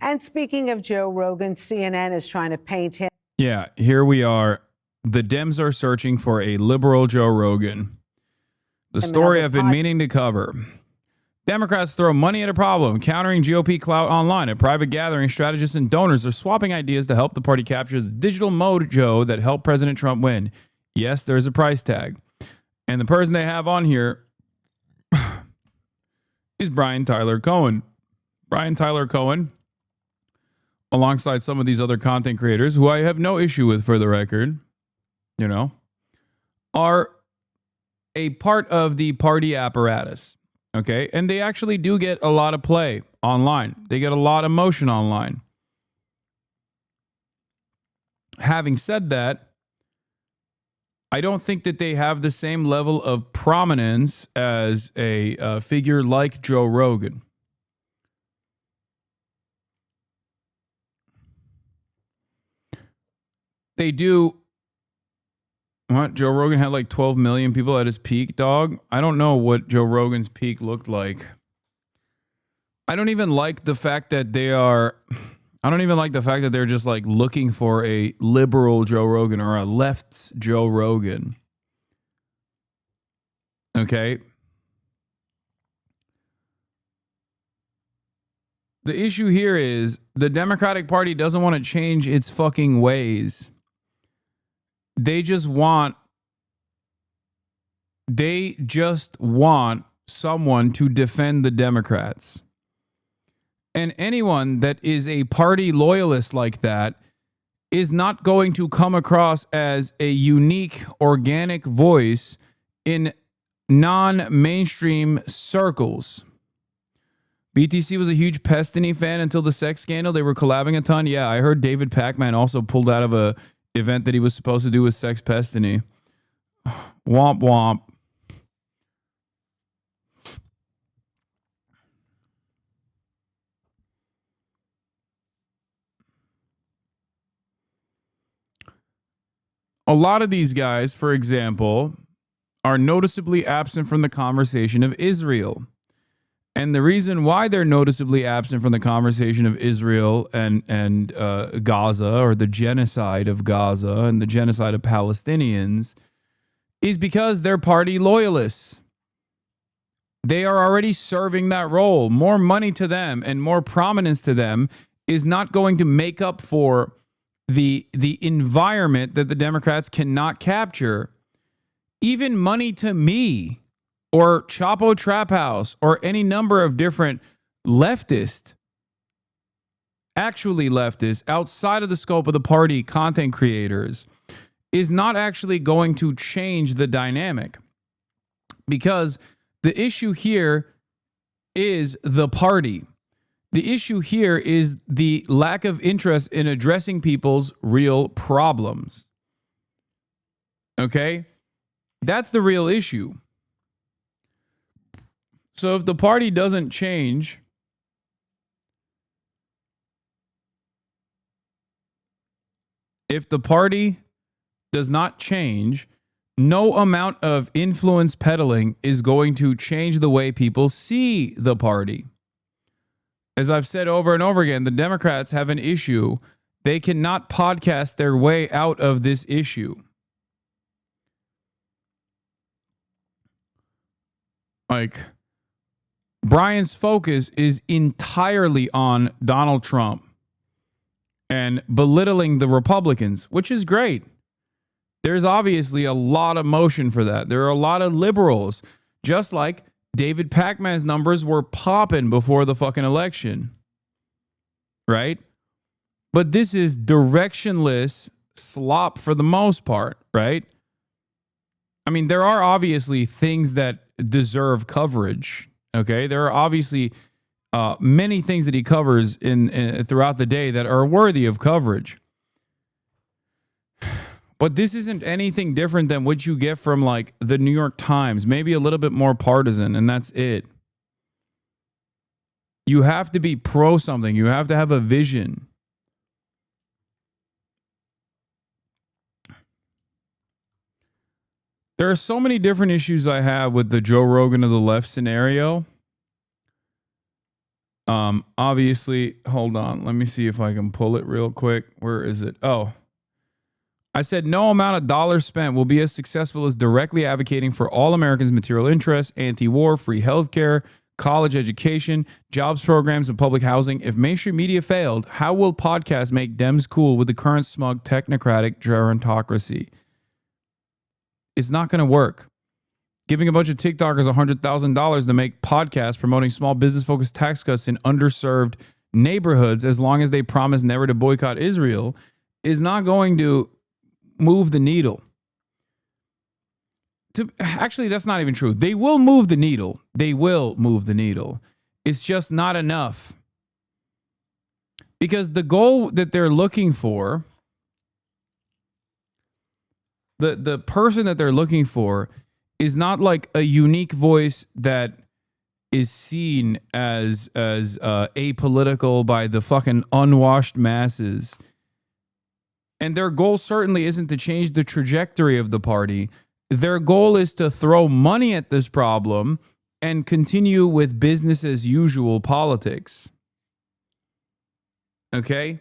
And speaking of Joe Rogan, CNN is trying to paint him. Yeah, here we are. The Dems are searching for a liberal Joe Rogan. The story I've been meaning to cover. Democrats throw money at a problem, countering GOP clout online. At private gatherings, strategists and donors are swapping ideas to help the party capture the digital mojo that helped President Trump win. Yes, there's a price tag. And the person they have on here is Brian Tyler Cohen. Brian Tyler Cohen, alongside some of these other content creators, who I have no issue with for the record, you know, are a part of the party apparatus. Okay. And they actually do get a lot of play online. They get a lot of motion online. Having said that, I don't think that they have the same level of prominence as a figure like Joe Rogan. They do. What? Joe Rogan had like 12 million people at his peak, dog. I don't know what Joe Rogan's peak looked like. I don't even like the fact that they're just like looking for a liberal Joe Rogan or a left's Joe Rogan. Okay. The issue here is the Democratic Party doesn't want to change its fucking ways. They just want someone to defend the Democrats. And anyone that is a party loyalist like that is not going to come across as a unique, organic voice in non-mainstream circles. BTC was a huge Pestany fan until the sex scandal. They were collabing a ton. Yeah, I heard David Pacman also pulled out of a event that he was supposed to do with Sex Pestany. Womp womp. A lot of these guys, for example, are noticeably absent from the conversation of Israel. And the reason why they're noticeably absent from the conversation of Israel and Gaza, or the genocide of Gaza and the genocide of Palestinians, is because they're party loyalists. They are already serving that role. More money to them and more prominence to them is not going to make up for the environment that the Democrats cannot capture. Even money to me or Chapo Trap House or any number of different leftist, actually leftist, outside of the scope of the party content creators is not actually going to change the dynamic, because the issue here is the party. The issue here is the lack of interest in addressing people's real problems. Okay? That's the real issue. So if the party doesn't change, if the party does not change, no amount of influence peddling is going to change the way people see the party. As I've said over and over again, the Democrats have an issue. They cannot podcast their way out of this issue. Like, Brian's focus is entirely on Donald Trump and belittling the Republicans, which is great. There's obviously a lot of motion for that. There are a lot of liberals, just like David Pacman's numbers were popping before the fucking election, right? But this is directionless slop for the most part, right? I mean, there are obviously things that deserve coverage, okay? There are obviously many things that he covers in throughout the day that are worthy of coverage. But this isn't anything different than what you get from like the New York Times, maybe a little bit more partisan, and that's it. You have to be pro something. You have to have a vision. There are so many different issues I have with the Joe Rogan of the left scenario. Obviously, hold on. Let me see if I can pull it real quick. Where is it? Oh, I said no amount of dollars spent will be as successful as directly advocating for all Americans' material interests, anti-war, free healthcare, college education, jobs programs, and public housing. If mainstream media failed, how will podcasts make Dems cool with the current smug technocratic gerontocracy? It's not going to work. Giving a bunch of TikTokers $100,000 to make podcasts promoting small business-focused tax cuts in underserved neighborhoods, as long as they promise never to boycott Israel, is not going to move the needle. Actually, that's not even true. They will move the needle. They will move the needle. It's just not enough. Because the goal that they're looking for, the person that they're looking for, is not like a unique voice that is seen as apolitical by the fucking unwashed masses. And their goal certainly isn't to change the trajectory of the party. Their goal is to throw money at this problem and continue with business as usual politics. Okay?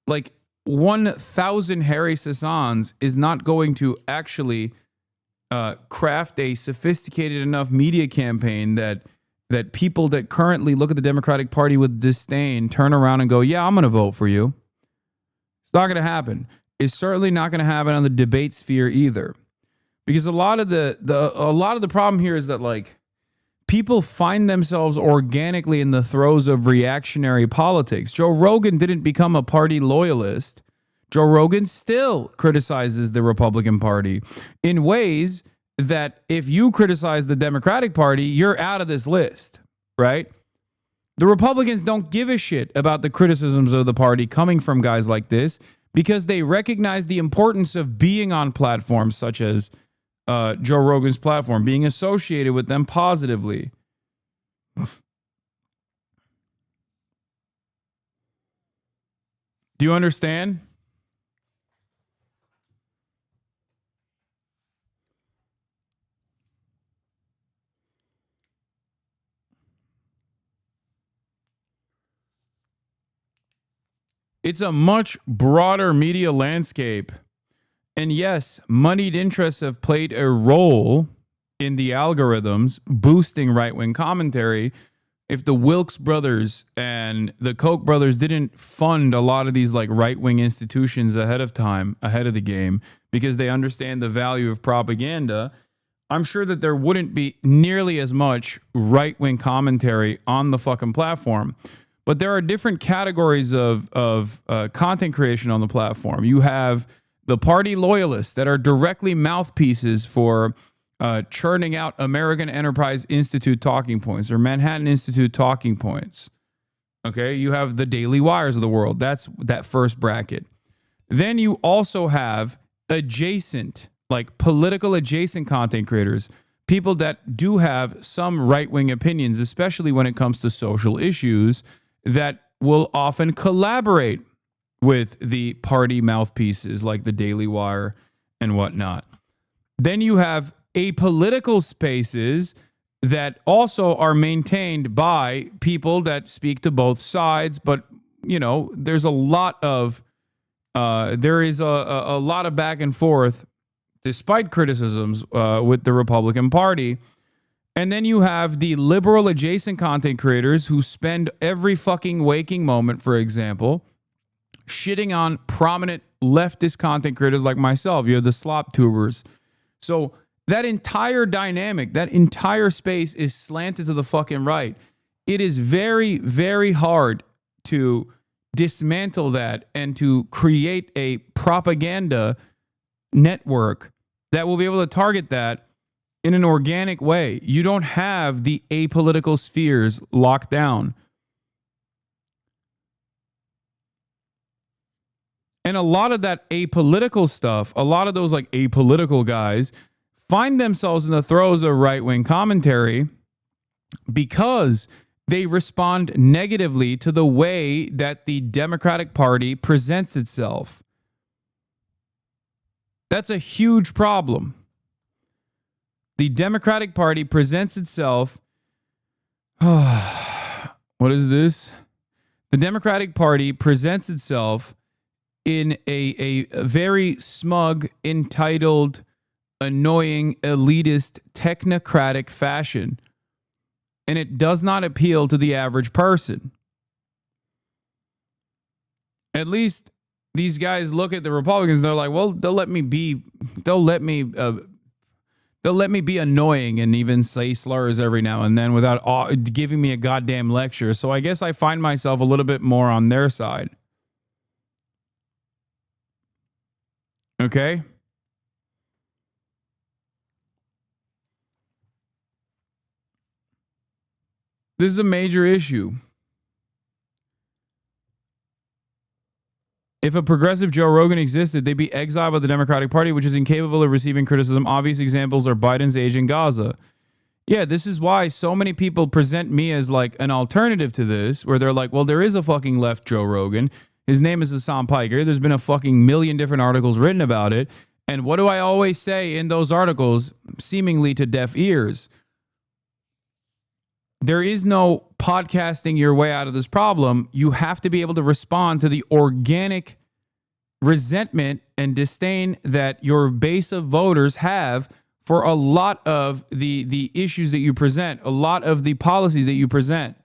Like 1,000 Harry Hasans is not going to actually craft a sophisticated enough media campaign that people that currently look at the Democratic Party with disdain turn around and go, yeah, I'm going to vote for you. It's not going to happen. It's certainly not going to happen on the debate sphere either. Because a lot of the problem here is that, like, people find themselves organically in the throes of reactionary politics. Joe Rogan didn't become a party loyalist. Joe Rogan still criticizes the Republican Party in ways that if you criticize the Democratic Party, you're out of this list, right? The Republicans don't give a shit about the criticisms of the party coming from guys like this because they recognize the importance of being on platforms such as Joe Rogan's platform, being associated with them positively. Do you understand? It's a much broader media landscape. And yes, moneyed interests have played a role in the algorithms boosting right-wing commentary. If the Wilkes brothers and the Koch brothers didn't fund a lot of these like right-wing institutions ahead of time, ahead of the game, because they understand the value of propaganda, I'm sure that there wouldn't be nearly as much right-wing commentary on the fucking platform. But there are different categories of content creation on the platform. You have the party loyalists that are directly mouthpieces for churning out American Enterprise Institute talking points or Manhattan Institute talking points. Okay, you have the Daily Wires of the world. That's that first bracket. Then you also have adjacent, like political adjacent content creators, people that do have some right-wing opinions, especially when it comes to social issues, that will often collaborate with the party mouthpieces like the Daily Wire and whatnot. Then you have apolitical spaces that also are maintained by people that speak to both sides, but you know, there's a lot of there is a lot of back and forth despite criticisms with the Republican Party. And then you have the liberal adjacent content creators who spend every fucking waking moment, for example, shitting on prominent leftist content creators like myself. You have the slop tubers. So that entire dynamic, that entire space is slanted to the fucking right. It is very, very hard to dismantle that and to create a propaganda network that will be able to target that in an organic way. You don't have the apolitical spheres locked down. And a lot of that apolitical stuff, a lot of those like apolitical guys find themselves in the throes of right-wing commentary because they respond negatively to the way that the Democratic Party presents itself. That's a huge problem. The Democratic Party presents itself. What is this? The Democratic Party presents itself in a very smug, entitled, annoying, elitist, technocratic fashion. And it does not appeal to the average person. At least these guys look at the Republicans and they're like, well, they'll let me be annoying and even say slurs every now and then without giving me a goddamn lecture. So I guess I find myself a little bit more on their side. Okay? This is a major issue. If a progressive Joe Rogan existed, they'd be exiled by the Democratic Party, which is incapable of receiving criticism. Obvious examples are Biden's age in Gaza. Yeah, this is why so many people present me as like an alternative to this, where they're like, well, there is a fucking left Joe Rogan. His name is Hasan Piker. There's been a fucking million different articles written about it. And what do I always say in those articles, seemingly to deaf ears? There is no podcasting your way out of this problem. You have to be able to respond to the organic resentment and disdain that your base of voters have for a lot of the issues that you present, a lot of the policies that you present.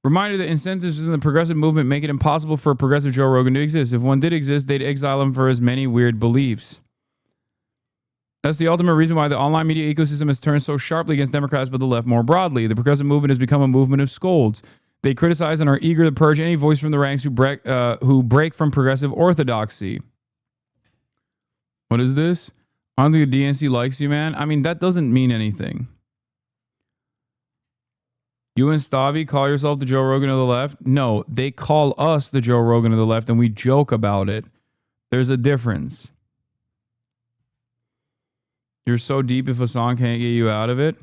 Reminder that incentives in the progressive movement make it impossible for a progressive Joe Rogan to exist. If one did exist, they'd exile him for his many weird beliefs. That's the ultimate reason why the online media ecosystem has turned so sharply against Democrats, but the left more broadly. The progressive movement has become a movement of scolds. They criticize and are eager to purge any voice from the ranks who break from progressive orthodoxy. What is this? I don't think the DNC likes you, man. I mean, that doesn't mean anything. You and Stavi call yourself the Joe Rogan of the left? No, they call us the Joe Rogan of the left, and we joke about it. There's a difference. You're so deep if Hasan can't get you out of it.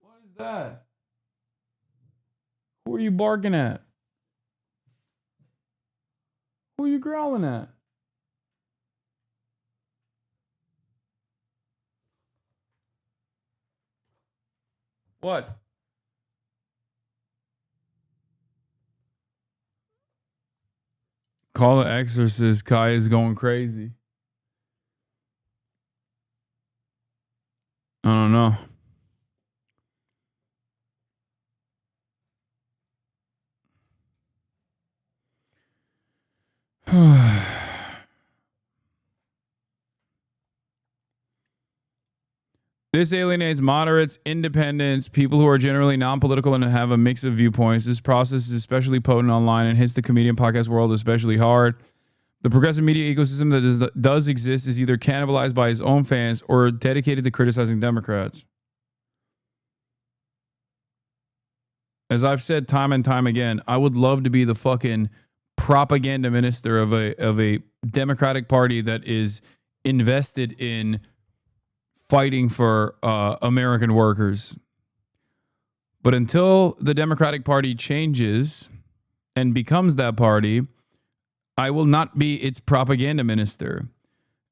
What is that? Who are you barking at? Who are you growling at? What? Call the exorcist. Kai is going crazy. I don't know. This alienates moderates, independents, people who are generally non-political and have a mix of viewpoints. This process is especially potent online and hits the comedian podcast world especially hard. The progressive media ecosystem that does exist is either cannibalized by his own fans or dedicated to criticizing Democrats. As I've said time and time again, I would love to be the fucking propaganda minister of a Democratic Party that is invested in fighting for American workers. But until the Democratic Party changes and becomes that party, I will not be its propaganda minister.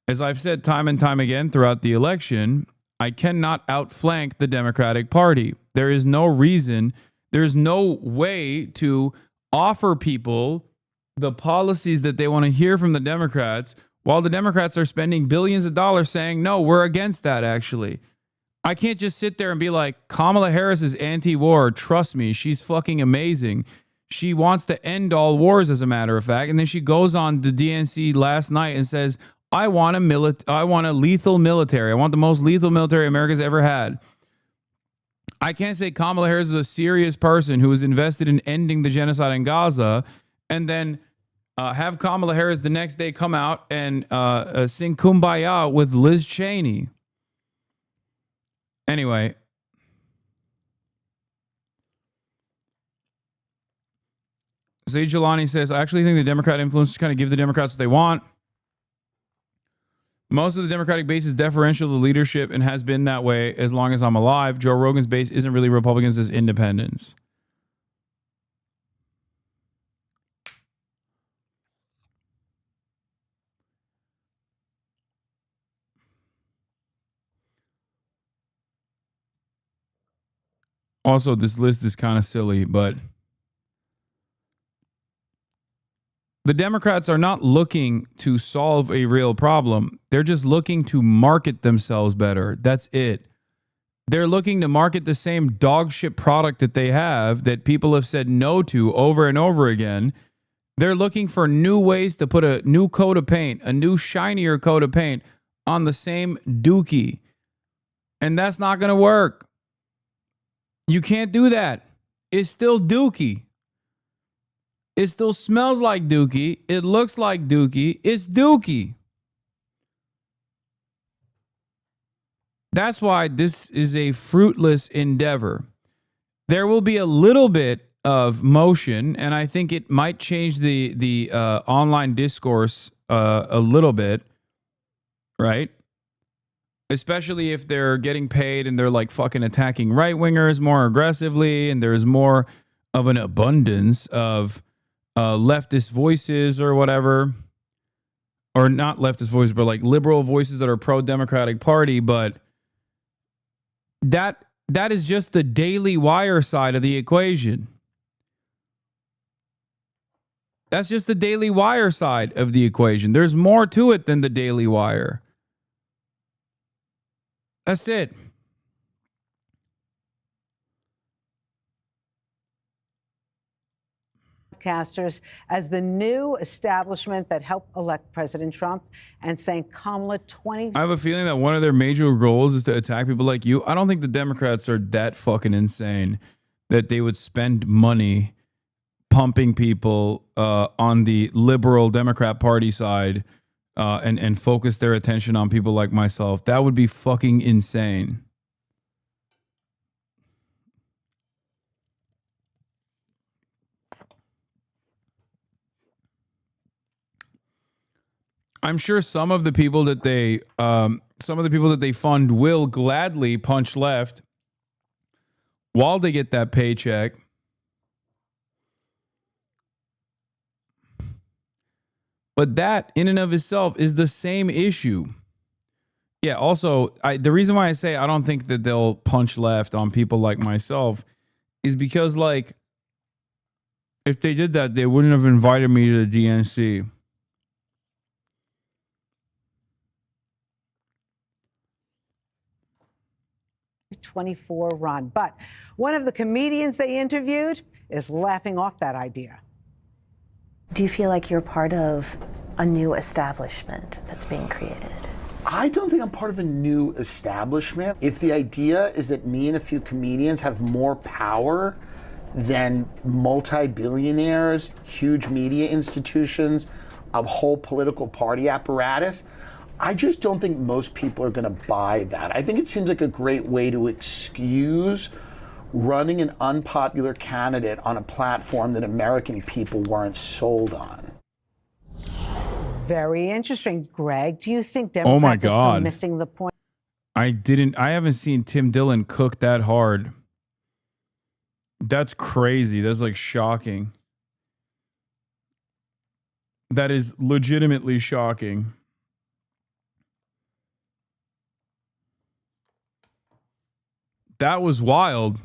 As I've said time and time again throughout the election, I cannot outflank the Democratic Party. There is no reason, there's no way to offer people the policies that they want to hear from the Democrats while the Democrats are spending billions of dollars saying, no, we're against that, actually. I can't just sit there and be like, Kamala Harris is anti-war. Trust me, she's fucking amazing. She wants to end all wars, as a matter of fact. And then she goes on the DNC last night and says, I want a lethal military. I want the most lethal military America's ever had. I can't say Kamala Harris is a serious person who is invested in ending the genocide in Gaza and then have Kamala Harris the next day come out and sing Kumbaya with Liz Cheney. Anyway. Zaid Jelani says, I actually think the Democrat influencers kind of give the Democrats what they want. Most of the Democratic base is deferential to leadership and has been that way as long as I'm alive. Joe Rogan's base isn't really Republicans, it's independents. Also, this list is kind of silly, but the Democrats are not looking to solve a real problem. They're just looking to market themselves better. That's it. They're looking to market the same dog shit product that they have that people have said no to over and over again. They're looking for new ways to put a new coat of paint, a new shinier coat of paint on the same dookie. And that's not going to work. You can't do that. It's still dookie. It still smells like dookie. It looks like dookie. It's dookie. That's why this is a fruitless endeavor. There will be a little bit of motion, and I think it might change the online discourse a little bit, right? Especially if they're getting paid and they're like fucking attacking right-wingers more aggressively, and there's more of an abundance of leftist voices or whatever. Or not leftist voices, but like liberal voices that are pro-Democratic Party, but that is just the Daily Wire side of the equation. That's just the Daily Wire side of the equation. There's more to it than the Daily Wire. That's it. Casters as the new establishment that helped elect President Trump, and saying Kamala 20. I have a feeling that one of their major goals is to attack people like you. I don't think the Democrats are that fucking insane that they would spend money pumping people on the liberal Democrat Party side and focus their attention on people like myself. That would be fucking insane. I'm sure some of the people that they fund will gladly punch left while they get that paycheck. But that in and of itself is the same issue. Yeah, also, the reason why I say I don't think that they'll punch left on people like myself is because, like, if they did that, they wouldn't have invited me to the DNC. '24 run. But one of the comedians they interviewed is laughing off that idea. Do you feel like you're part of a new establishment that's being created? I don't think I'm part of a new establishment. If the idea is that me and a few comedians have more power than multi-billionaires, huge media institutions, a whole political party apparatus, I just don't think most people are going to buy that. I think it seems like a great way to excuse running an unpopular candidate on a platform that American people weren't sold on. Very interesting. Greg, do you think Democrats are still missing the point? I haven't seen Tim Dillon cook that hard. That's crazy. That's like shocking. That is legitimately shocking. That was wild.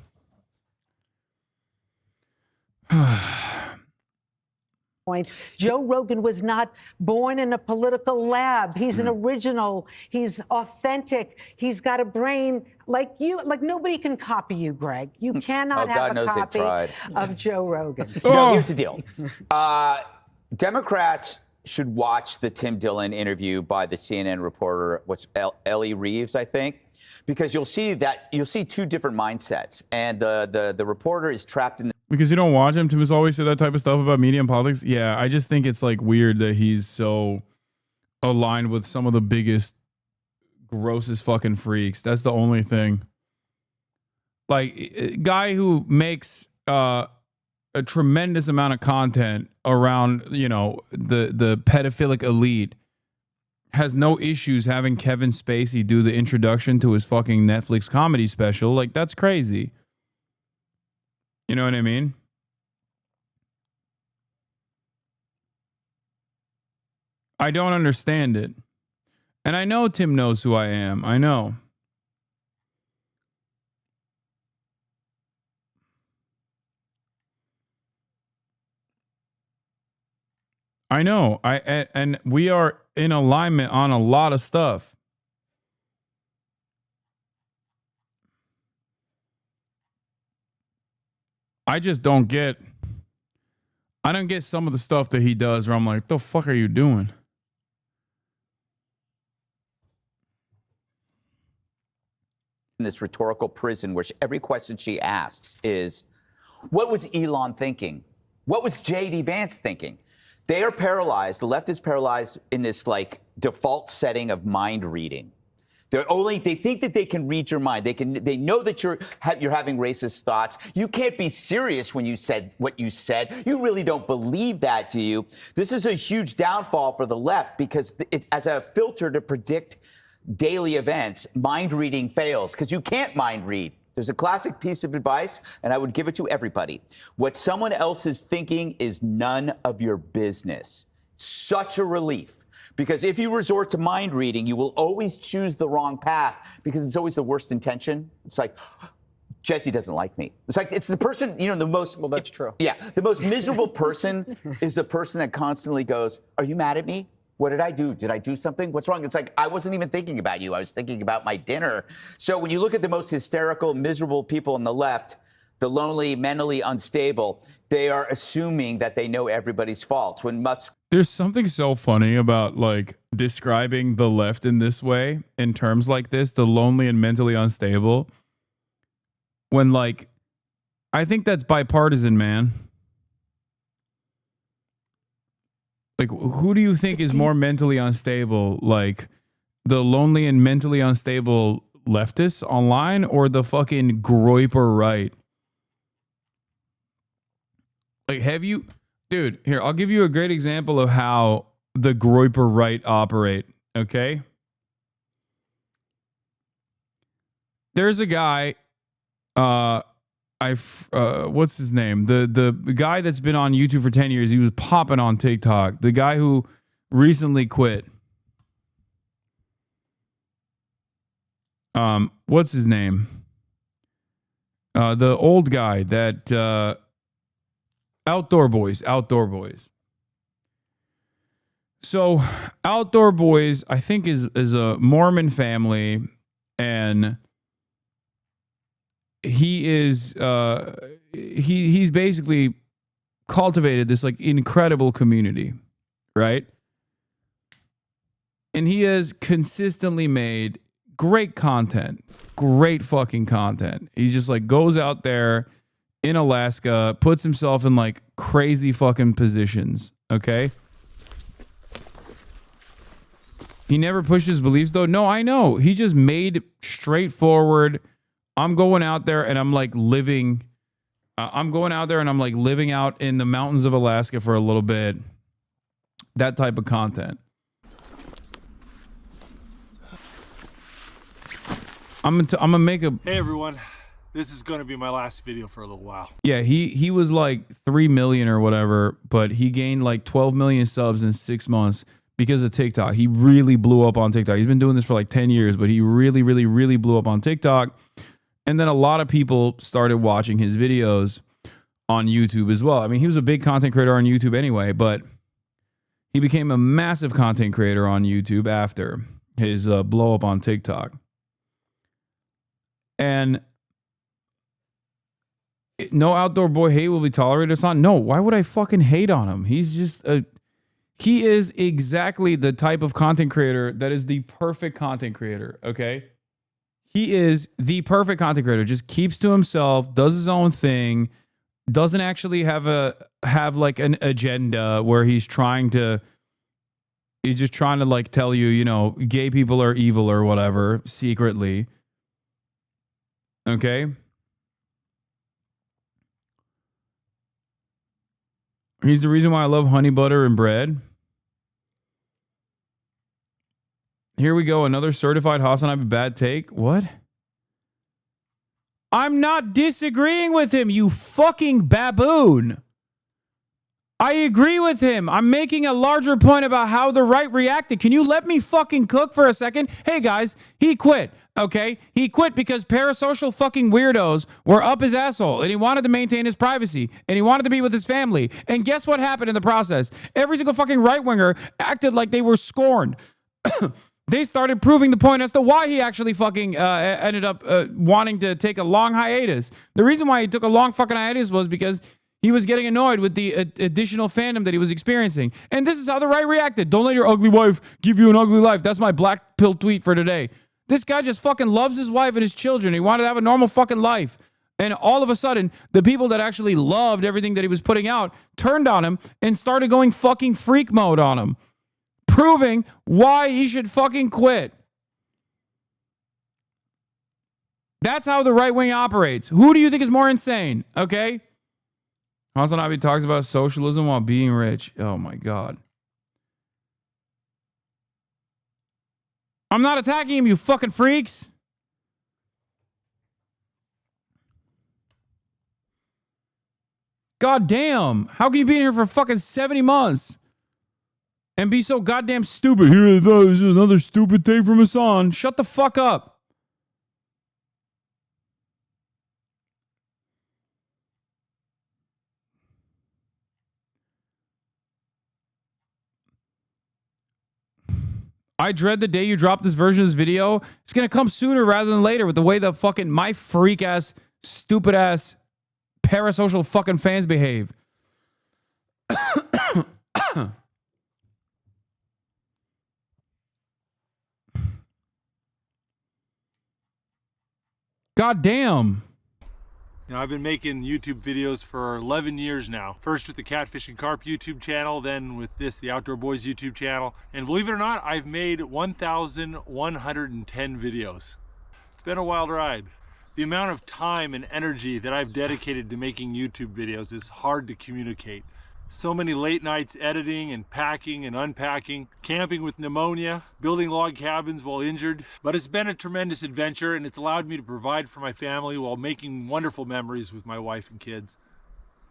Joe Rogan was not born in a political lab. He's an original. He's authentic. He's got a brain like you. Like nobody can copy you, Greg. You cannot have a copy of Joe Rogan. No, here's the deal. Democrats should watch the Tim Dillon interview by the CNN reporter, Ellie Reeves, I think, because you'll see two different mindsets, and the reporter is trapped in the. Because you don't watch him. Tim has always said that type of stuff about media and politics. Yeah, I just think it's like weird that he's so aligned with some of the biggest, grossest fucking freaks. That's the only thing. Like, a guy who makes a tremendous amount of content around, the pedophilic elite has no issues having Kevin Spacey do the introduction to his fucking Netflix comedy special. Like, that's crazy. You know what I mean? I don't understand it. And I know Tim knows who I am. I know. I know. And we are in alignment on a lot of stuff. I just don't get some of the stuff that he does where I'm like, the fuck are you doing? In this rhetorical prison where every question she asks is, what was Elon thinking? What was J.D. Vance thinking? They are paralyzed. The left is paralyzed in this like default setting of mind reading. They think that they can read your mind. They know that you're having racist thoughts. You can't be serious when you said what you said. You really don't believe that, do you? This is a huge downfall for the left because as a filter to predict daily events, mind reading fails because you can't mind read. There's a classic piece of advice, and I would give it to everybody. What someone else is thinking is none of your business. Such a relief. Because if you resort to mind reading, you will always choose the wrong path because it's always the worst intention. It's like, Jesse doesn't like me. It's like, it's the person, the most. Well, that's true. Yeah. The most miserable person is the person that constantly goes, are you mad at me? What did I do? Did I do something? What's wrong? It's like, I wasn't even thinking about you. I was thinking about my dinner. So when you look at the most hysterical, miserable people on the left, the lonely, mentally unstable, they are assuming that they know everybody's faults. When Musk. There's something so funny about like describing the left in this way, in terms like this, the lonely and mentally unstable. When like, I think that's bipartisan, man. Like, who do you think is more mentally unstable? Like the lonely and mentally unstable leftists online or the fucking groiper right? Like, have you, dude, here, I'll give you a great example of how the groiper right operate, okay? There's a guy, what's his name? The guy that's been on YouTube for 10 years, he was popping on TikTok. The guy who recently quit. What's his name? The old guy that Outdoor Boys. So Outdoor Boys, I think, is a Mormon family, and he is he's basically cultivated this like incredible community, right? And he has consistently made great content, great fucking content. He just like goes out there in Alaska, puts himself in like crazy fucking positions, okay? He never pushed his beliefs though. No, I know. He just made straightforward, I'm going out there and I'm like living, I'm going out there and I'm like living out in the mountains of Alaska for a little bit. That type of content. I'm gonna make a... Hey everyone, this is gonna be my last video for a little while. Yeah, he was like 3 million or whatever, but he gained like 12 million subs in 6 months because of TikTok. He really blew up on TikTok. He's been doing this for like 10 years, but he really, really, really blew up on TikTok. And then a lot of people started watching his videos on YouTube as well. I mean, he was a big content creator on YouTube anyway, but he became a massive content creator on YouTube after his blow up on TikTok. And no outdoor boy hate will be tolerated. It's not. No, why would I fucking hate on him? He's just he is exactly the type of content creator that is the perfect content creator, okay? He is the perfect content creator. Just keeps to himself, does his own thing, doesn't actually have like an agenda where he's just trying to like tell you, gay people are evil or whatever secretly. Okay? He's the reason why I love honey butter and bread. Here we go. Another certified HasanAbi bad take. What? I'm not disagreeing with him, you fucking baboon. I agree with him. I'm making a larger point about how the right reacted. Can you let me fucking cook for a second? Hey guys, he quit. Okay? He quit because parasocial fucking weirdos were up his asshole and he wanted to maintain his privacy and he wanted to be with his family. And guess what happened in the process? Every single fucking right winger acted like they were scorned. They started proving the point as to why he actually fucking ended up wanting to take a long hiatus. The reason why he took a long fucking hiatus was because he was getting annoyed with the additional fandom that he was experiencing. And this is how the right reacted. Don't let your ugly wife give you an ugly life. That's my black pill tweet for today. This guy just fucking loves his wife and his children. He wanted to have a normal fucking life. And all of a sudden, the people that actually loved everything that he was putting out turned on him and started going fucking freak mode on him, proving why he should fucking quit. That's how the right wing operates. Who do you think is more insane? Okay? HasanAbi talks about socialism while being rich. Oh my God. I'm not attacking him, you fucking freaks. God damn. How can you be in here for fucking 70 months and be so goddamn stupid? Here, this is another stupid thing from Hasan. Shut the fuck up. I dread the day you drop this version of this video. It's going to come sooner rather than later with the way the fucking my freak ass, stupid ass, parasocial fucking fans behave. God damn. You know, I've been making YouTube videos for 11 years now. First with the Catfish and Carp YouTube channel, then with this, the Outdoor Boys YouTube channel. And believe it or not, I've made 1,110 videos. It's been a wild ride. The amount of time and energy that I've dedicated to making YouTube videos is hard to communicate. So many late nights editing and packing and unpacking, camping with pneumonia, building log cabins while injured. But it's been a tremendous adventure and it's allowed me to provide for my family while making wonderful memories with my wife and kids.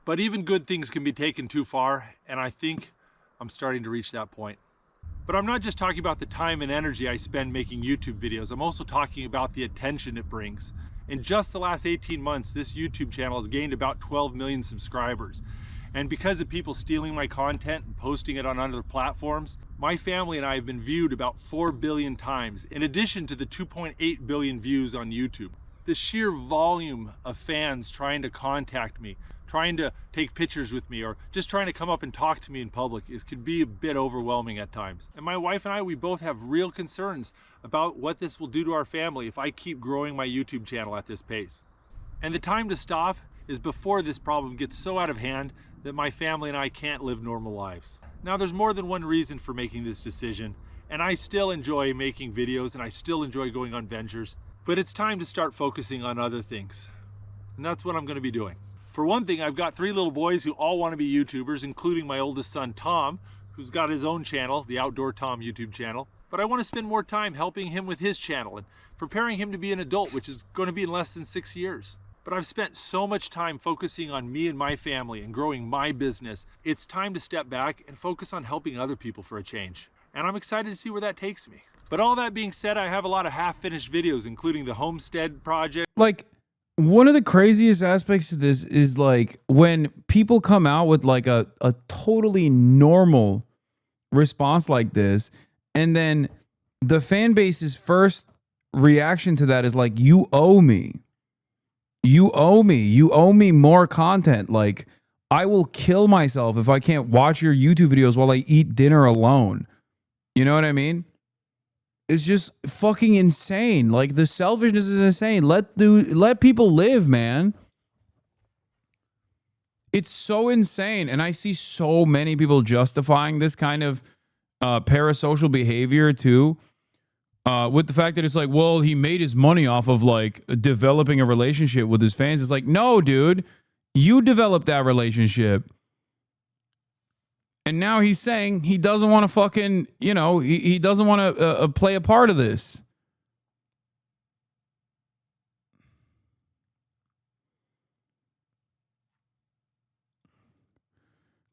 But even good things can be taken too far, and I think I'm starting to reach that point. But I'm not just talking about the time and energy I spend making YouTube videos, I'm also talking about the attention it brings. In just the last 18 months, this YouTube channel has gained about 12 million subscribers. And because of people stealing my content and posting it on other platforms, my family and I have been viewed about 4 billion times, in addition to the 2.8 billion views on YouTube. The sheer volume of fans trying to contact me, trying to take pictures with me, or just trying to come up and talk to me in public, it could be a bit overwhelming at times. And my wife and I, we both have real concerns about what this will do to our family if I keep growing my YouTube channel at this pace. And the time to stop is before this problem gets so out of hand that my family and I can't live normal lives. Now, there's more than one reason for making this decision, and I still enjoy making videos and I still enjoy going on ventures, but it's time to start focusing on other things. And that's what I'm going to be doing. For one thing, I've got 3 little boys who all want to be YouTubers, including my oldest son, Tom, who's got his own channel, the Outdoor Tom YouTube channel. But I want to spend more time helping him with his channel and preparing him to be an adult, which is going to be in less than 6 years. But I've spent so much time focusing on me and my family and growing my business. It's time to step back and focus on helping other people for a change. And I'm excited to see where that takes me. But all that being said, I have a lot of half-finished videos, including the homestead project. Like, one of the craziest aspects of this is like when people come out with like a totally normal response like this, and then the fan base's first reaction to that is like, you owe me. You owe me. You owe me more content. Like, I will kill myself if I can't watch your YouTube videos while I eat dinner alone. You know what I mean? It's just fucking insane. Like, the selfishness is insane. Let people live, man. It's so insane. And I see so many people justifying this kind of parasocial behavior too. With the fact that it's like, well, he made his money off of like developing a relationship with his fans. It's like, no, dude, you developed that relationship. And now he's saying he doesn't want to fucking, you know, he doesn't want to play a part of this.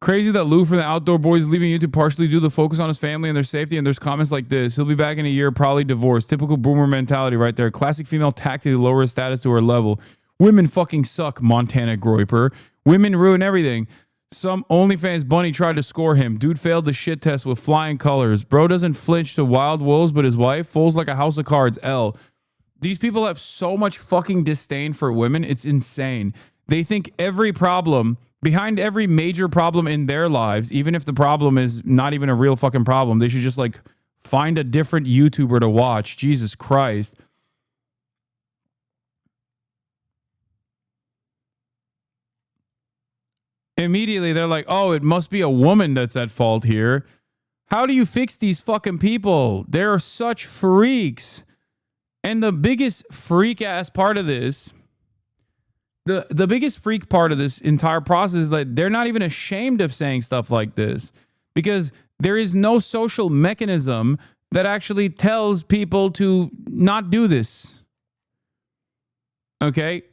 Crazy that Lou from the Outdoor Boys is leaving YouTube partially due to the focus on his family and their safety, and there's comments like this. He'll be back in a year, probably divorced. Typical boomer mentality right there. Classic female tactic to lower his status to her level. Women fucking suck, Montana Groiper. Women ruin everything. Some OnlyFans bunny tried to score him. Dude failed the shit test with flying colors. Bro doesn't flinch to wild wolves, but his wife folds like a house of cards. L. These people have so much fucking disdain for women. It's insane. They think every problem, behind every major problem in their lives, even if the problem is not even a real fucking problem, they should just like find a different YouTuber to watch. Jesus Christ. Immediately they're like, oh, it must be a woman that's at fault here. How do you fix these fucking people? They're such freaks. And the biggest freak ass part of this, the biggest freak part of this entire process is that they're not even ashamed of saying stuff like this, because there is no social mechanism that actually tells people to not do this. Okay?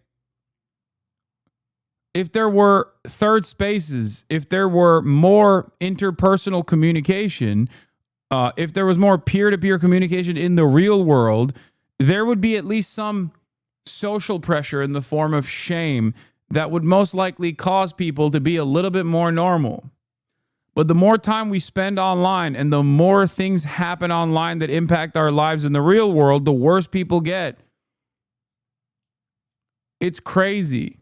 If there were third spaces, if there were more interpersonal communication, if there was more peer-to-peer communication in the real world, there would be at least some social pressure in the form of shame that would most likely cause people to be a little bit more normal. But the more time we spend online and the more things happen online that impact our lives in the real world, the worse people get. It's crazy.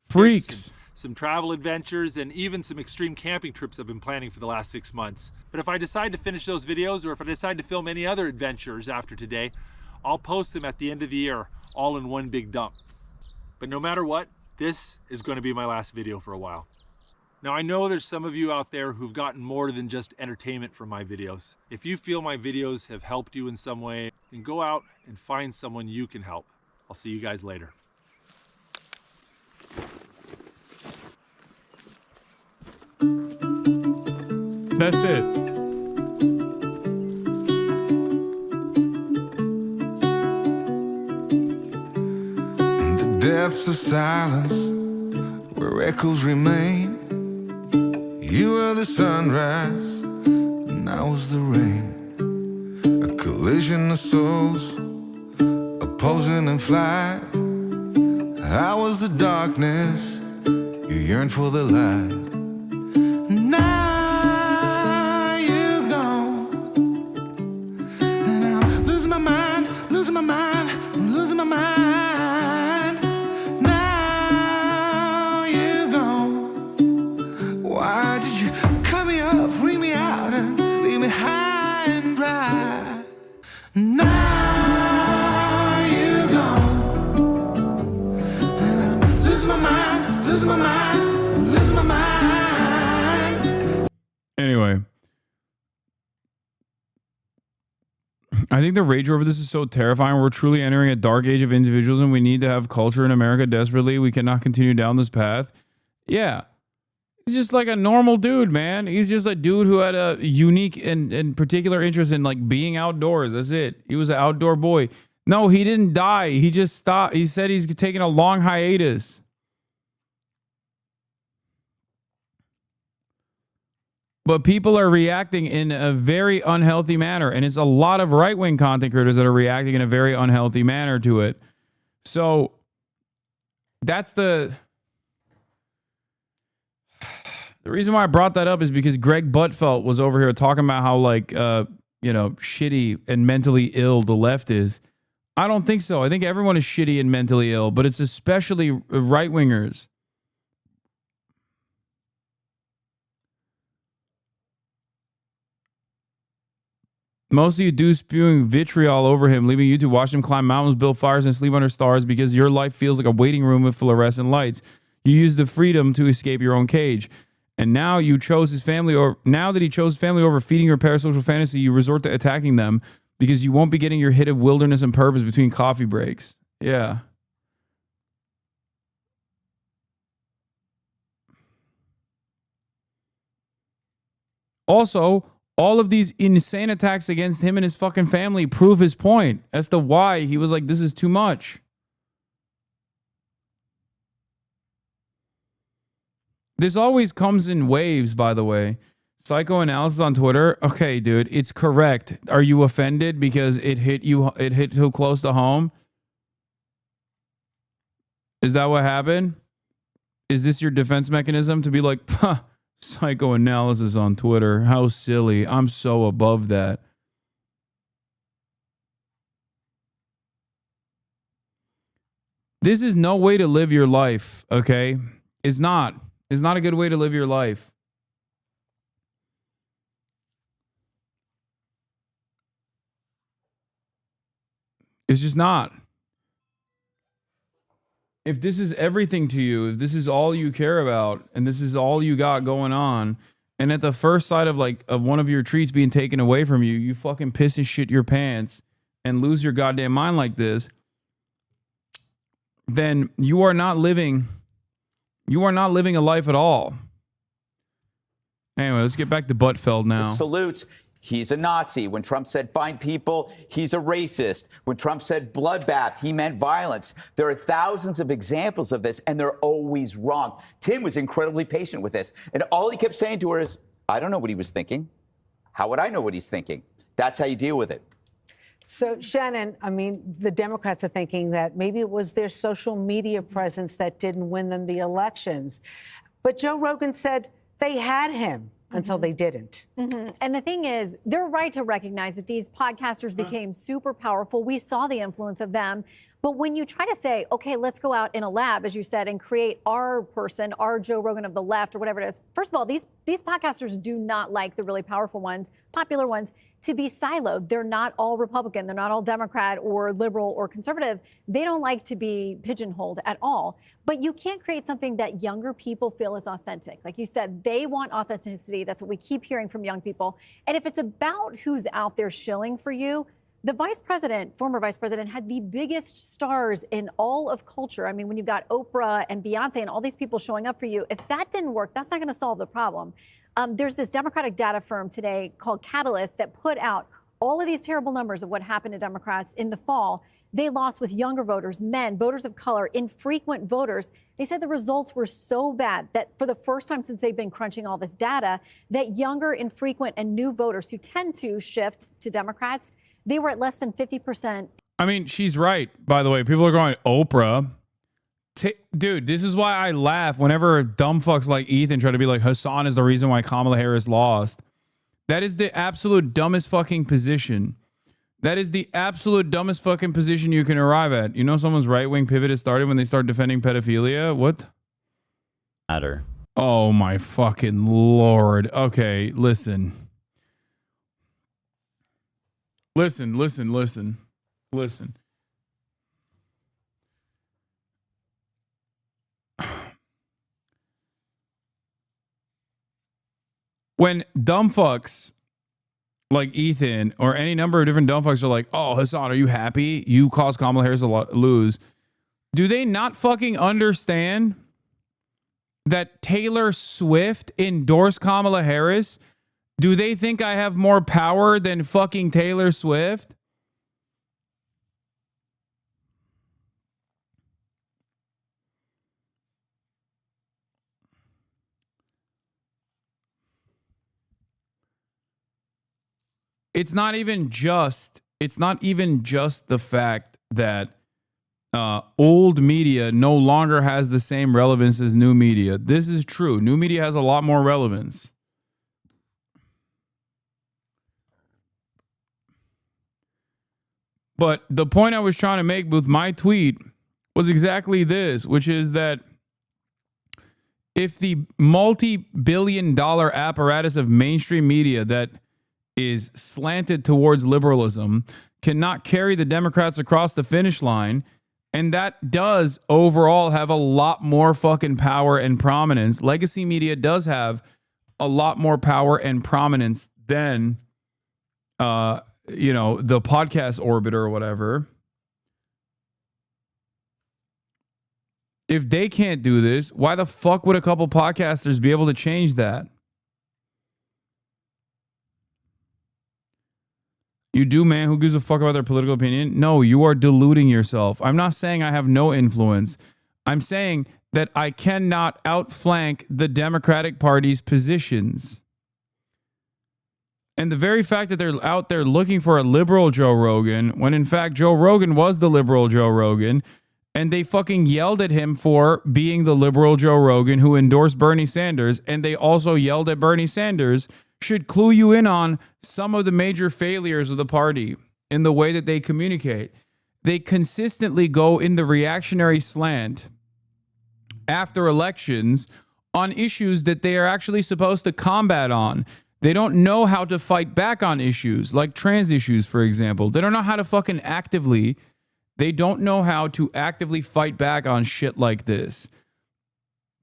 Freaks. Some travel adventures, and even some extreme camping trips I've been planning for the last 6 months. But if I decide to finish those videos, or if I decide to film any other adventures after today, I'll post them at the end of the year, all in one big dump. But no matter what, this is going to be my last video for a while. Now, I know there's some of you out there who've gotten more than just entertainment from my videos. If you feel my videos have helped you in some way, then go out and find someone you can help. I'll see you guys later. That's it. In the depths of silence, where echoes remain, you were the sunrise, and I was the rain. A collision of souls, opposing in flight. I was the darkness, you yearned for the light. Now you're gone, and I'm losing my mind, losing my mind, I'm losing my mind. Now you're gone. Why did you cut me up, bring me out, and leave me high and dry? Now you're gone, and I'm losing my mind, losing my mind, losing my mind. Anyway, I think the rage over this is so terrifying. We're truly entering a dark age of individualism. We need to have culture in America desperately. We cannot continue down this path. Yeah. He's just like a normal dude, man. He's just a dude who had a unique and particular interest in like being outdoors. That's it. He was an outdoor boy. No, he didn't die. He just stopped. He said he's taking a long hiatus. But people are reacting in a very unhealthy manner. And it's a lot of right-wing content creators that are reacting in a very unhealthy manner to it. So that's the reason why I brought that up is because Greg Gutfeld was over here talking about how like, shitty and mentally ill the left is. I don't think so. I think everyone is shitty and mentally ill, but it's especially right-wingers. Most of you do spewing vitriol over him, leaving you to watch him climb mountains, build fires, and sleep under stars because your life feels like a waiting room with fluorescent lights. You use the freedom to escape your own cage. And now you chose his family, or now that he chose family over feeding your parasocial fantasy, you resort to attacking them because you won't be getting your hit of wilderness and purpose between coffee breaks. Yeah. Also, All of these insane attacks against him and his fucking family prove his point as to why he was like, this is too much. This always comes in waves, by the way. Psychoanalysis on Twitter. Okay, dude, it's correct. Are you offended because it hit you? It hit too close to home? Is that what happened? Is this your defense mechanism to be like, psychoanalysis on Twitter? How silly. I'm so above that. This is no way to live your life, okay? It's not. It's not a good way to live your life. It's just not. If this is everything to you, if this is all you care about, and this is all you got going on, and at the first sight of one of your treats being taken away from you, you fucking piss and shit your pants and lose your goddamn mind like this, then you are not living a life at all. Anyway, let's get back to Gutfeld now. Salutes. He's a Nazi. When Trump said find people, he's a racist. When Trump said bloodbath, he meant violence. There are thousands of examples of this, and they're always wrong. Tim was incredibly patient with this. And all he kept saying to her is, I don't know what he was thinking. How would I know what he's thinking? That's how you deal with it. So, Shannon, I mean, the Democrats are thinking that maybe it was their social media presence that didn't win them the elections. But Joe Rogan said they had him until they didn't. And the thing is, they're right to recognize that these podcasters became super powerful. We saw the influence of them. But when you try to say, okay, let's go out in a lab, as you said, and create our person, our Joe Rogan of the left or whatever it is. First of all, these podcasters do not like the really powerful ones, popular ones, to be siloed. They're not all Republican. They're not all Democrat or liberal or conservative. They don't like to be pigeonholed at all. But you can't create something that younger people feel is authentic. Like you said, they want authenticity. That's what we keep hearing from young people. And if it's about who's out there shilling for you, the vice president, former vice president, had the biggest stars in all of culture. I mean, when you've got Oprah and Beyonce and all these people showing up for you, if that didn't work, that's not going to solve the problem. There's this Democratic data firm today called Catalyst that put out all of these terrible numbers of what happened to Democrats in the fall. They lost with younger voters, men, voters of color, infrequent voters. They said the results were so bad that for the first time since they've been crunching all this data, that younger, infrequent, and new voters who tend to shift to Democrats, they were at less than 50%. I mean, she's right, by the way. People are going, Oprah. Dude, this is why I laugh whenever dumb fucks like Ethan try to be like, Hasan is the reason why Kamala Harris lost. That is the absolute dumbest fucking position. That is the absolute dumbest fucking position you can arrive at. You know someone's right-wing pivot has started when they start defending pedophilia? What? Matter. Oh, my fucking Lord. Okay, listen. Listen. When dumb fucks like Ethan or any number of different dumb fucks are like, oh, Hasan, are you happy? You caused Kamala Harris to lose. Do they not fucking understand that Taylor Swift endorsed Kamala Harris? Do they think I have more power than fucking Taylor Swift? It's not even just the fact that old media no longer has the same relevance as new media. This is true. New media has a lot more relevance. But the point I was trying to make with my tweet was exactly this, which is that if the multi-billion-dollar apparatus of mainstream media that is slanted towards liberalism cannot carry the Democrats across the finish line, and that does overall have a lot more fucking power and prominence. Legacy media does have a lot more power and prominence than the podcast orbit or whatever. If they can't do this, why the fuck would a couple podcasters be able to change that? You do, man. Who gives a fuck about their political opinion? No, you are deluding yourself. I'm not saying I have no influence. I'm saying that I cannot outflank the Democratic Party's positions. And the very fact that they're out there looking for a liberal Joe Rogan, when in fact Joe Rogan was the liberal Joe Rogan, and they fucking yelled at him for being the liberal Joe Rogan who endorsed Bernie Sanders, and they also yelled at Bernie Sanders, should clue you in on some of the major failures of the party in the way that they communicate. They consistently go in the reactionary slant after elections on issues that they are actually supposed to combat on. They don't know how to fight back on issues like trans issues, for example. They don't know how to fucking actively, they don't know how to actively fight back on shit like this.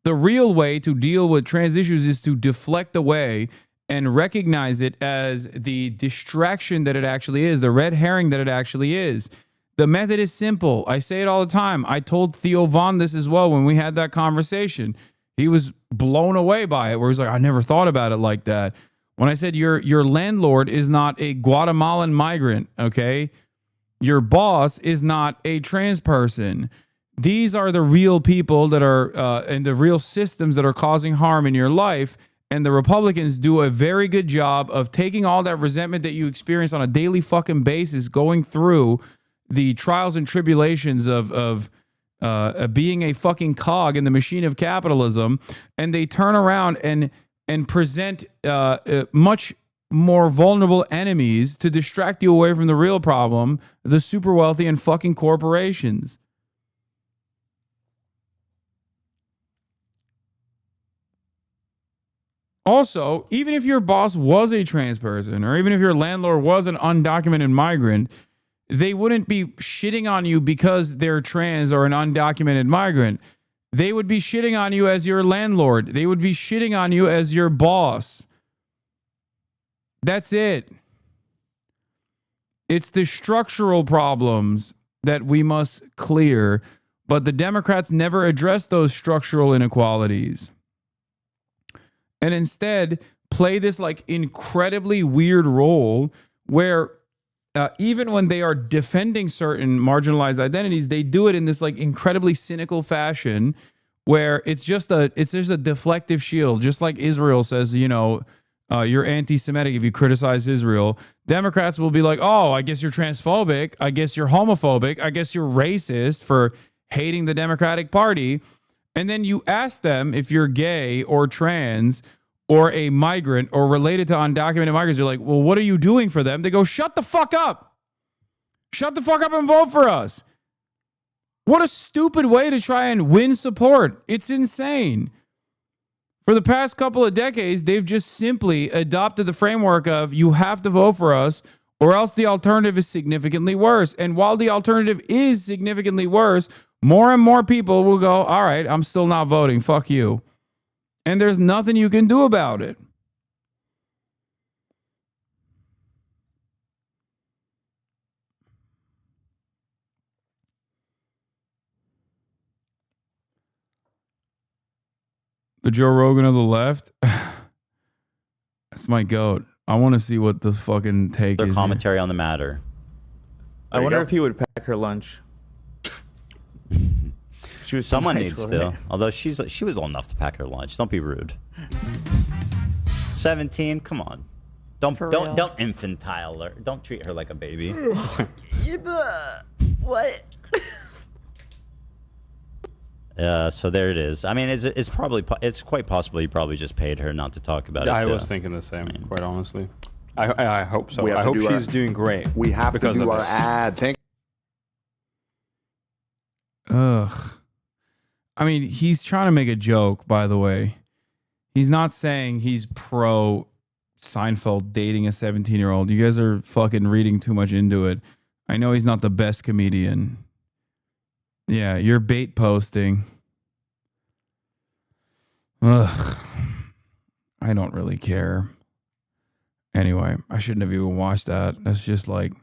The real way to deal with trans issues is to deflect away and recognize it as the distraction that it actually is, the red herring that it actually is. The method is simple. I say it all the time. I told Theo Von this as well when we had that conversation. He was blown away by it, where he's like, I never thought about it like that. When I said your landlord is not a Guatemalan migrant, okay? Your boss is not a trans person. These are the real people that are, and the real systems that are causing harm in your life. And the Republicans do a very good job of taking all that resentment that you experience on a daily fucking basis, going through the trials and tribulations of being a fucking cog in the machine of capitalism, and they turn around and present much more vulnerable enemies to distract you away from the real problem, the super wealthy and fucking corporations. Also, even if your boss was a trans person, or even if your landlord was an undocumented migrant, they wouldn't be shitting on you because they're trans or an undocumented migrant. They would be shitting on you as your landlord. They would be shitting on you as your boss. That's it. It's the structural problems that we must clear, but the Democrats never address those structural inequalities. And instead play this like incredibly weird role where even when they are defending certain marginalized identities, they do it in this like incredibly cynical fashion where it's just a deflective shield. Just like Israel says, you know, you're anti-Semitic if you criticize Israel. Democrats will be like, oh, I guess you're transphobic. I guess you're homophobic. I guess you're racist for hating the Democratic Party. And then you ask them if you're gay or trans or a migrant or related to undocumented migrants. You're like, well, what are you doing for them? They go, shut the fuck up. Shut the fuck up and vote for us. What a stupid way to try and win support. It's insane. For the past couple of decades, they've just simply adopted the framework of you have to vote for us or else the alternative is significantly worse. And while the alternative is significantly worse, more and more people will go, all right, I'm still not voting. Fuck you. And there's nothing you can do about it. The Joe Rogan of the left, that's my goat. I want to see what the fucking take Their is. commentary on the matter. I wonder if he would pack her lunch. She was Someone high needs school, to. right? Although she was old enough to pack her lunch. Don't be rude. 17, come on. Don't infantile her. Don't treat her like a baby. What? So there it is. I mean, it's quite possible he probably just paid her not to talk about it. I too. was thinking the same, quite honestly. I hope so. We have I to hope do she's doing great. We have to because do of our it. ad. Thank Ugh. I mean, he's trying to make a joke, by the way. He's not saying he's pro Seinfeld dating a 17-year-old. You guys are fucking reading too much into it. I know he's not the best comedian. Yeah, you're bait posting. Ugh. I don't really care. Anyway, I shouldn't have even watched that. That's just like